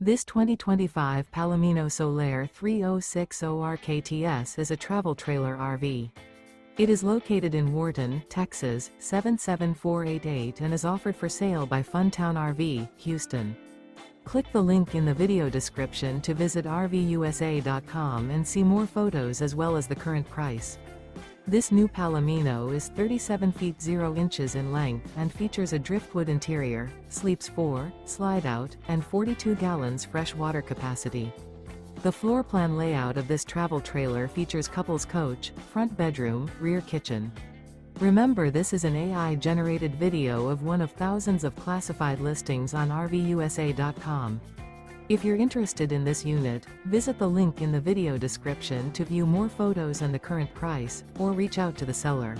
This 2025 Palomino Solaire 3060 RKTS is a travel trailer RV. It is located in Wharton, Texas, 77488 and is offered for sale by Funtown RV, Houston. Click the link in the video description to visit RVUSA.com and see more photos as well as the current price. This new Palomino is 37 feet 0 inches in length and features a driftwood interior, sleeps 4, slide-out, and 42 gallons fresh water capacity. The floor plan layout of this travel trailer features couples coach, front bedroom, rear kitchen. Remember, this is an AI-generated video of one of thousands of classified listings on RVUSA.com. If you're interested in this unit, visit the link in the video description to view more photos and the current price, or reach out to the seller.